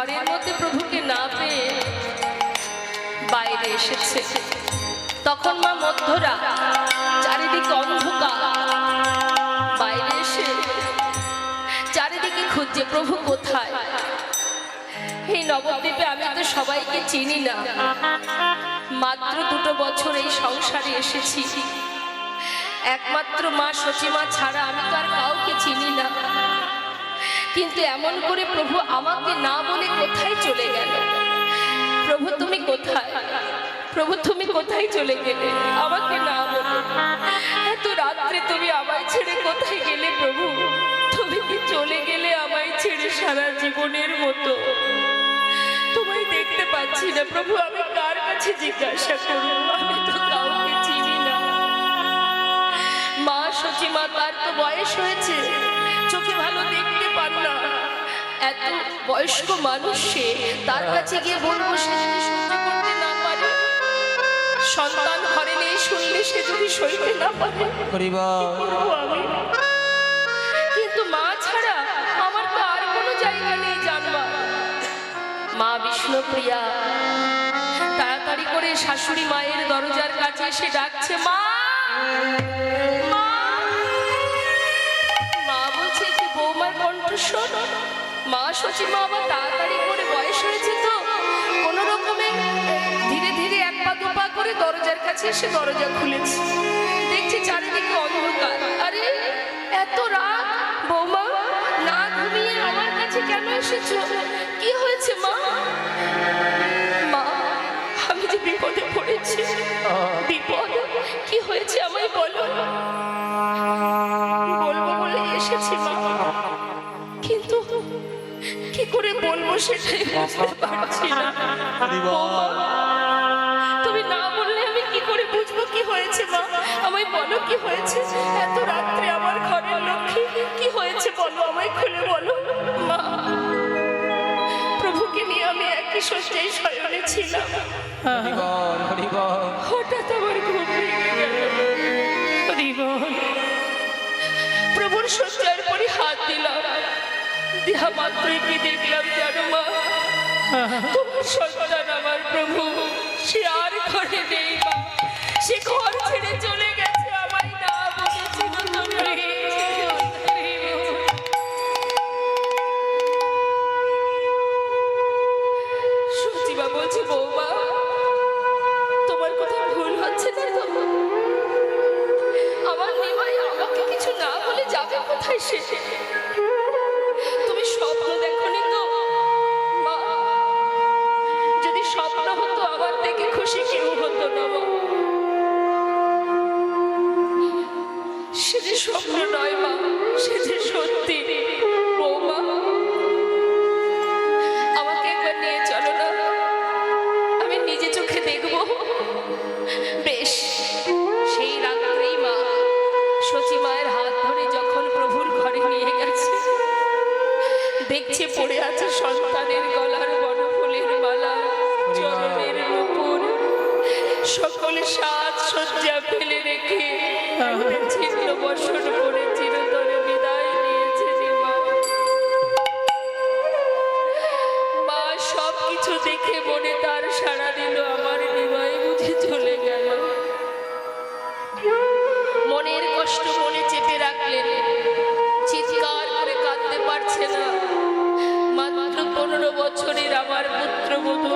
ঘরের মধ্যে প্রভুকে না পেয়ে বাইরে এসেছে। তখন মা মধ্যরা, চারিদিকে অন্ধকার, বাইরে এসে চারিদিকে খুঁজছে প্রভু কোথায়। এই নবদ্বীপে আমি তো সবাইকে চিনি না, মাত্র 2 বছর এই সংসারে এসেছি, একমাত্র মা সচিমা ছাড়া আমি তো আর কাউকে চিনি না। কিন্তু এমন করে প্রভু আমাকে না বলে কোথায় চলে গেল? প্রভু তুমি কোথায়? প্রভু তুমি কোথায় চলে গেলে আমাকে না বলে? এত রাত্রে তুমি আমায় ছেড়ে কোথায় গেলে প্রভু? তুমি কি চলে গেলে আমায় ছেড়ে সারা জীবনের মতো? তোমায় দেখতে পাচ্ছি না প্রভু, আমি কার কাছে জিজ্ঞাসা করব? আমি তো কাউকে চিনি না। মা সচিমা, তার তো বয়স হয়েছে, চোখে ভালো দেখতে পান না, এত বয়স্ক মানুষ সে, তার কাছে গিয়ে বলবো সে যদি সহ্য করতে না পারে? সন্তান ঘরে নেই শুনলে সে যদি সইতে না পারে হরি বল। করবো আমি? কিন্তু মা ছাড়া আমার তো আর কোনো জায়গা নেই জানবার। মা বিষ্ণুপ্রিয়া তাড়াতাড়ি করে শাশুড়ি মায়ের দরজার কাছে এসে ডাকছে, মা মা। মা বলছে কি বৌমার কণ্ঠস্বর। মা সচিমা আবার তাড়াতাড়ি করে, বয়স হয়েছে তো, কোনো রকমে ধীরে ধীরে 1 পা 2 পা করে দরজার কাছে এসে দরজা খুলেছে। দেখছি চারিদিকে অন্ধকার। আরে এত রাত, বৌমা না ঘুমিয়ে আমার কাছে কেন এসেছো? কি হয়েছে মা? মা আমি যে বিপদে পড়েছি। বিপদ? কি হয়েছে আমায় বলো। বলবো বলে এসেছি মা, কিন্তু কি করে বলবো সেটাই বুঝতে পারছি না। বৌমা, তুমি না বললে আমি কি করে বুঝবো কি হয়েছে? মা আমায় বলো কি হয়েছে? এত রাত্রে আমার ঘরের লক্ষ্মী, কি হয়েছে বলো, আমায় খুলে বলো। মা, প্রভুকে নিয়ে আমি একই শয্যায় শয়নে ছিলাম। হরি বল, হরি বল। হঠাৎ আমার ঘুম ভেঙে গেল। হরি বল। প্রভুর শয্যার পরে হাত দিলাম, দেহা মাত্রই কি দেখলাম জানো মা? তোমার সন্তান আমার প্রভু, সে আর ঘরে নেই মা। সে ঘর ছেড়ে চলে গেছে, আমায় না বলেছিল। সচিবা বলছি, বৌমা তোমার কোথাও ভুল হচ্ছে না তো? আমার নিমাই আমাকে কিছু না বলে যাবে কোথায় সে? তুমি স্বপ্ন দেখোনি তো মা? যদি স্বপ্ন হতো আমার থেকে খুশি কেউ হতো না মা। সে যে স্বপ্ন নয় মা, সে যে সত্যি। বৌমা আমাকে একবার নিয়ে চলো না, আমি নিজে চোখে দেখবো। বেশ, সেই রাত্রেই মা সচিমায়ের হাত ধরে যখন প্রভুর ঘরে নিয়ে গেছে, দেখছে পড়ে আছে সন্তানের গলার বনফুলের মালা, চরণের নূপুর, সকল সাজ সজ্জা ফেলে রেখে ছিন্ন বর্ষণ করে চিরতরে বিদায় নিয়েছে যে মা। মা সব কিছু দেখে মনে তার সাড়া দিল, আমার নিমাই বুঝে চলে গেল। মনের কষ্ট মনে চেপে রাখলেন, চিৎকার করে কাঁদতে পারছে না। মাত্র 15 বছরের আমার পুত্রবধূ,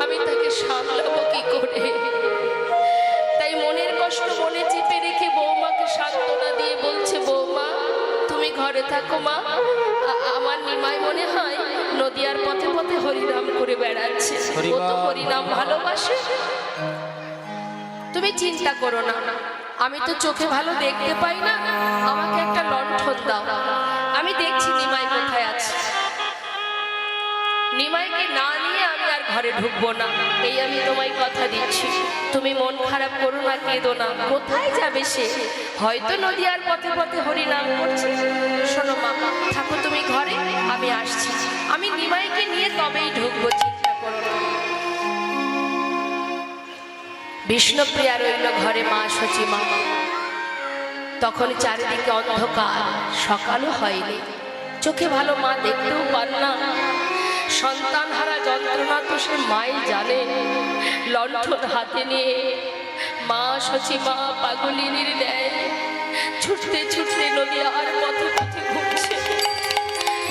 আমি তাকে সামলাবো কি করে? তাই মনের কষ্ট মনে চেপে রেখে বৌমাকে সান্ত্বনা দিয়ে বলছে, বৌমা তুমি ঘরে থাকো মা, আমার নিমাই মনে হয় নদিয়ার পথে পথে হরিনাম করে বেড়াচ্ছে। ও তো হরিনাম ভালোবাসে। তুমি চিন্তা করো না, আমি তো চোখে ভালো দেখতে পাই না, আমাকে একটা লণ্ঠন দাও, আমি দেখছি নিমাই কোথায় আছে। নিমাইকে না নিয়ে আমি আর ঘরে ঢুকবো না, এই আমি তোমায় কথা দিচ্ছি। তুমি মন খারাপ করো না, কেঁদো না। কোথায় যাবে সে? হয়তো নদিয়ার পথে পথে হরিনাম করছে। শোনো মা, থাকো তুমি ঘরে, আমি আসছি। আমি নিমাইকে নিয়ে তবেই ঢুকবো, চিন্তা করো না। বিষ্ণুপ্রিয়া রইল ঘরে, মা সচিমা। তখন চারিদিকে অন্ধকার, সকালও হয়নি, চোখে ভালো মা দেখতেও পান না। সন্তান হারা যন্ত্রণা তো সে মাই জানে। লণ্ঠন হাতে নিয়ে মা সচিমা পাগলিনীর ন্যায় ছুটতে ছুটতে নদী আর পথে পথে ঘুরছে।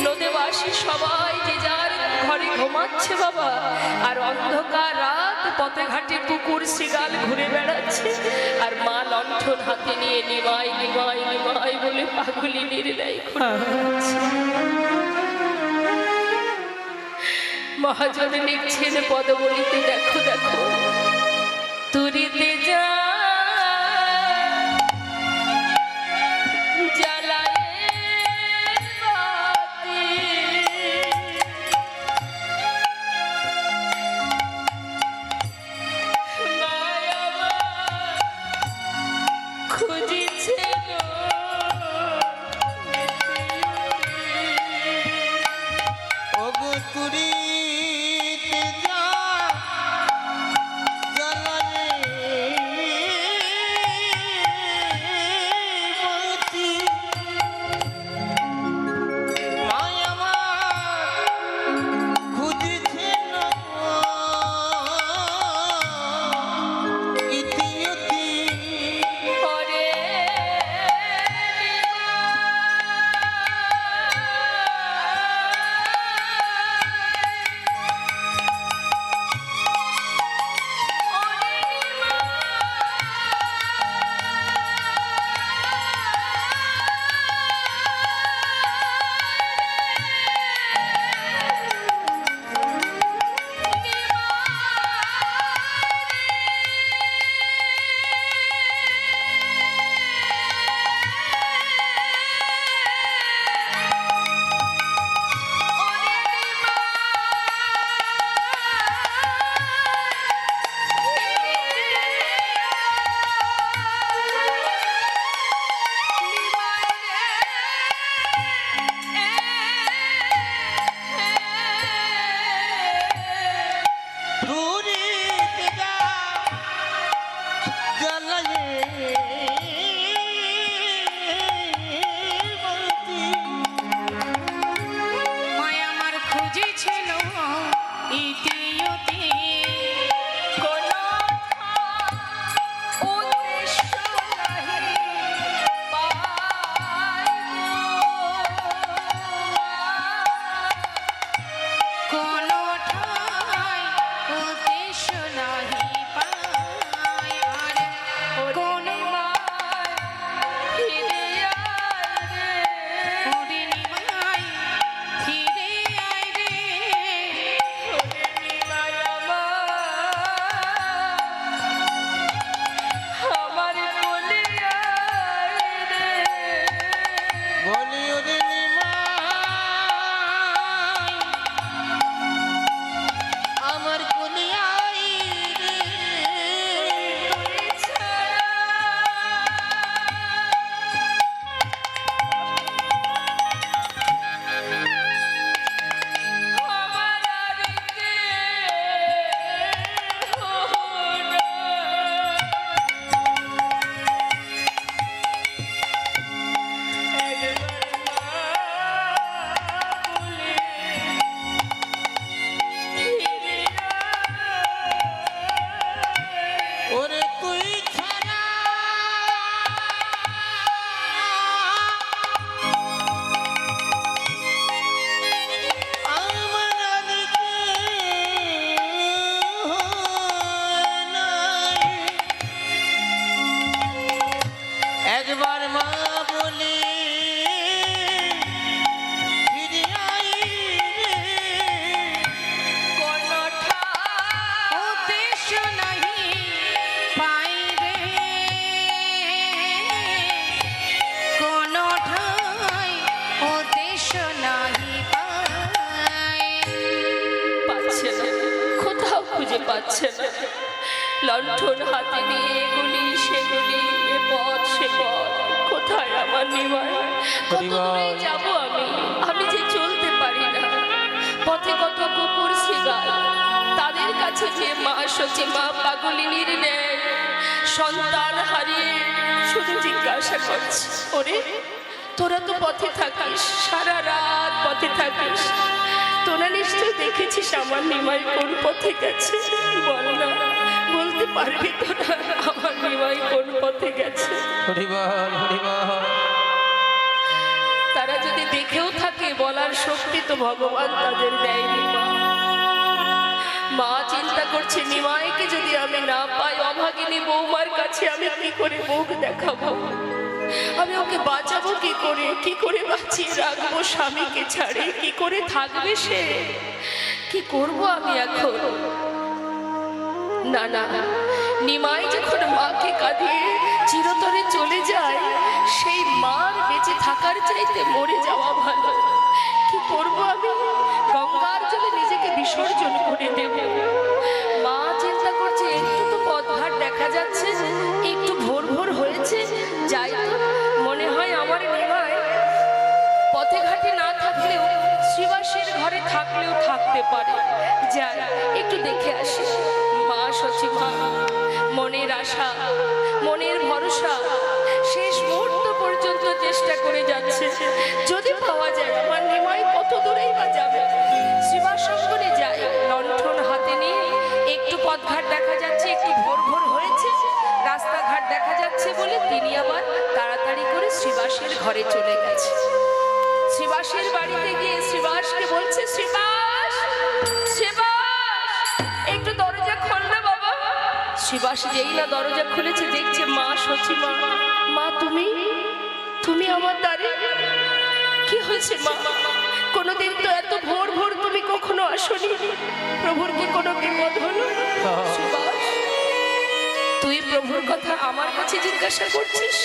নদীবাসী সবাই যে যার ঘরে ঘুমাচ্ছে বাবা, আর অন্ধকার রাত পথে ঘাটে কুকুর শিগাল ঘুরে বেড়াচ্ছে, আর মা লণ্ঠন হাতে নিয়ে নিমাই নিমাই নিমাই বলে পাগলিনীর ন্যায় ঘুরে বেড়াচ্ছে। মহাজন লিখছেন পদবলিতে, দেখো দেখো তুরিতে যা পাচ্ছে না। লণ্ঠন হাতে নিয়ে এগুলি সেগুলি, এ পথ সে পথ, কোথায় আমার নিমাই? কত দূরে যাব আমি? আমি যে চলতে পারি না। পথে কত কুকুর শিগাল, তাদের কাছে যে মা সচিমা পাগলিনীর ন্যায় সন্তান হারিয়ে শুধু জিজ্ঞাসা করছে, ওরে তোরা তো পথে থাকিস, সারা রাত পথে থাকিস, তোরা নিশ্চয় দেখেছিস আমার নিমাই কোন পথে গেছে? বল না, বলতে পারবি তোরা আমার নিমাই কোন পথে গেছে? হরি বল হরি বল। তারা যদি দেখেও থাকে বলার শক্তি তো ভগবান তাদের দেয়নি। মা চিন্তা করছে নিমাইকে যদি আমি না পাই, অভাগিনী বৌমার কাছে আমি কি করে মুখ দেখাবো? আমি ওকে বাঁচাবো কি করে? কি করে বাঁচিয়ে রাখবো স্বামীকে ছাড়ে? কি করে থাকবে সে? কি করব আমি এখন? না না, নিমাই যখন মাকে কাঁদিয়ে চিরতরে চলে যায়, সেই মার বেঁচে থাকার চাইতে মরে যাওয়া ভালো। কি করব আমি? গঙ্গার জলে নিজেকে বিসর্জন করে দেব। মা চিন্তা করছে একটু তো পথঘাট দেখা যাচ্ছে, একটু ভোর ভোর হয়েছে, যাই তো। মনে হয় আমার নিমাই পথে ঘাটে না থাকলেও শ্রীবাসের ঘরে থাকলেও থাকতে পারে। যাই একটু দেখে আসি। মা সচিমা মনের আশা, মনের ভরসা শেষ মুহূর্ত পর্যন্ত চেষ্টা করে যাচ্ছে, যদি পাওয়া যায় আমার নিমাই কত দূরেই বা যাবে। শ্রীবাস সঙ্গনে যায়, লণ্ঠন হাতে নিয়ে। একটু পথঘাট দেখা যাচ্ছে, একটু ভোর ভোর হয়েছে, রাস্তাঘাট দেখা যাচ্ছে বলে তিনি আবার তাড়াতাড়ি করে শ্রীবাসের ঘরে চলে গেছে। শ্রীবাসের বাড়িতে গিয়ে শ্রীবাসকে বলছে, শ্রীবাস, শ্রীবাস, একটু দরজা খোল না বাবা। শ্রীবাস যেই না দরজা খুলেছে, দেখছে মা সচিমা। মা তুমি, তুমি আমার দ্বারে? কি হয়েছে মা? কোনোদিন তো এত ভোর ভোর তুমি কখনো আসনি। প্রভুর কি কোনো বিপদ হলো? শ্রীবাস, তুই প্রভুর কথা আমার কাছে জিজ্ঞাসা করছিস?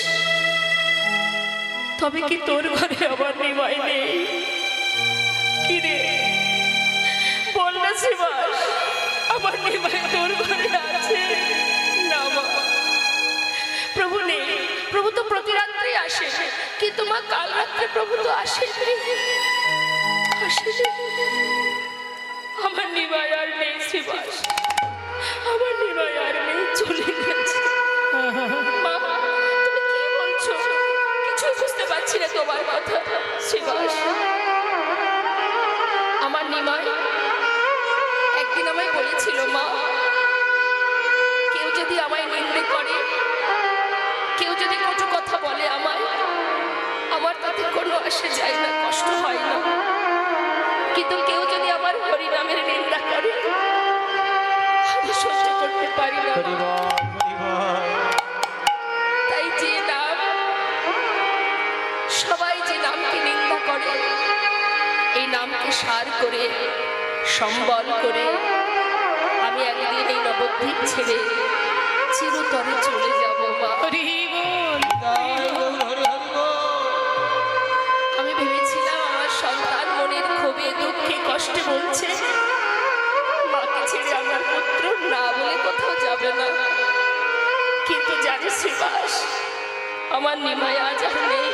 তবে কি তোর ঘরে আবার নিমাই নেই? কি রে, বল না শ্রীবাস, আমার নিমাই তোর ঘরে আছে? না মা, প্রভু নেই। প্রভু তো প্রতি রাত্রে আসে, কিন্তু মা কাল রাত্রে প্রভু তো আসেনি। আমার নিমাই আর নেই শ্রীবাস, আমার নিমাই আর নেই, চলে গেছে। মা তুমি কি বলছো? কিছুই বুঝতে পারছি না তোমার কথা। শ্রীবাস, আমার নিমাই একদিন আমায় বলেছিল, মা কেউ যদি আমায় নিন্দে করে, কেউ যদি কটু কথা বলে আমায়, আমার তাতে কোনো আসে যায় না, কষ্ট হয় না। কিন্তু কেউ যদি আমার হরিনামের নিন্দা করে, আমি সহ্য করতে পারি না। হরি বল হরি বল। তাই যে নাম, সবাই যে নামকে নিন্দা করে, এই নামকে সার করে সম্বল করে আমি একদিন এই নবদ্বীপ ছেড়ে চিরতরে চলে যাব। মা হরি বল। হরি বল হরি হরি বল। আমি ভেবেছিলাম আমার সন্তান মনের ক্ষোভে দুঃখে কষ্টে বলছে, মাকে ছেড়ে আমার পুত্র না বলে কোথাও যাবে না। কিন্তু জানিস শ্রীবাস, আমার নিমাই আজ আর নেই,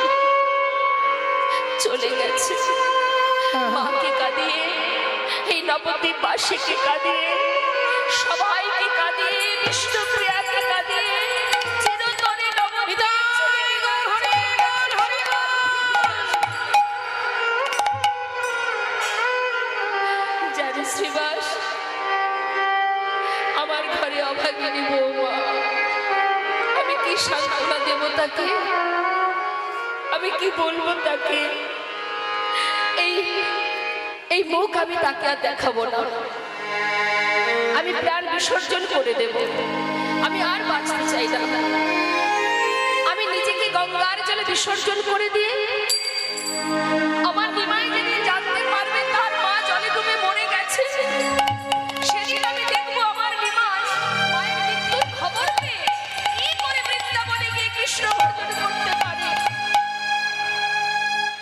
চলে গেছে। মাকে কাঁদিয়ে, এই নবদ্বীপবাসীকে কাঁদিয়ে, সবাইকে কাঁদিয়ে, বিষ্ণুপ্রিয়াকে কাঁদিয়ে চিরতরে নবদ্বীপ ছেড়ে গেছে। জানিস শ্রীবাস, আমার ঘরে অভাগিনী বৌমা, আমি কি সান্ত্বনা দেব তাকে? আমি কি বলবো তাকে? এই মুখ আমি তাকে আর দেখাবো না। আমি প্রাণ বিসর্জন করে দেব। আমি আর বাঁচতে চাই না। আমি নিজেকে গঙ্গার জলে বিসর্জন করে দিয়ে আমার নিমাই যেদিন জানতে পারবে তার মা জলে ডুবে মরে গেছে, সেদিন আমি দেখবো আমার নিমাই মায়ের মৃত্যুর খবর পেয়ে কি করে বৃন্দাবনে গিয়ে কৃষ্ণ ভজন করতে পারে।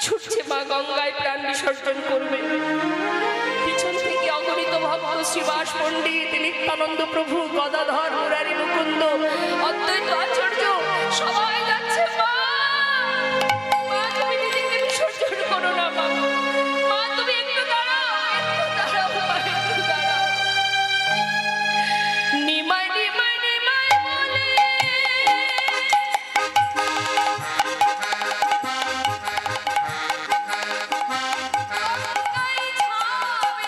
ছুটছে মা গঙ্গায় প্রাণ বিসর্জন করবে। পিছন থেকে অগণিত ভক্ত, শ্রীবাস পণ্ডিত, নিত্যানন্দ প্রভু, গদাধর, মুরারি, মুকুন্দ, অদ্বৈত আচার্য সবাই যাচ্ছে। মা, মা তুমি নিজেকে বিসর্জন করো না। মা, মা তুমি একটু দাঁড়াও, একটু দাঁড়াও, মা একটু দাঁড়াও। নিমাই নিমাই নিমাই বলে গঙ্গায় ঝাঁপ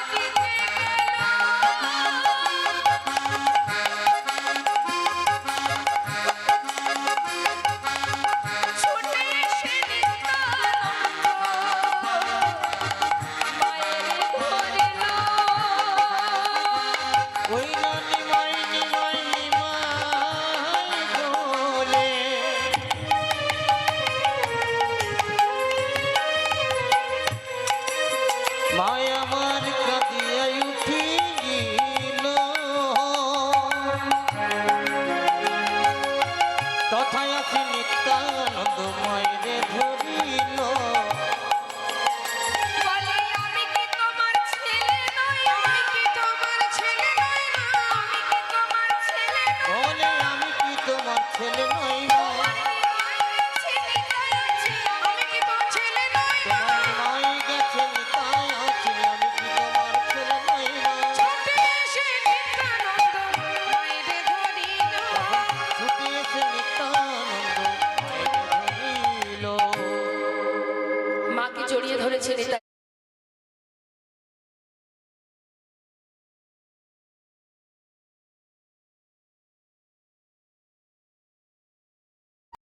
মাকে জড়িয়ে ধরেছে নিতাই।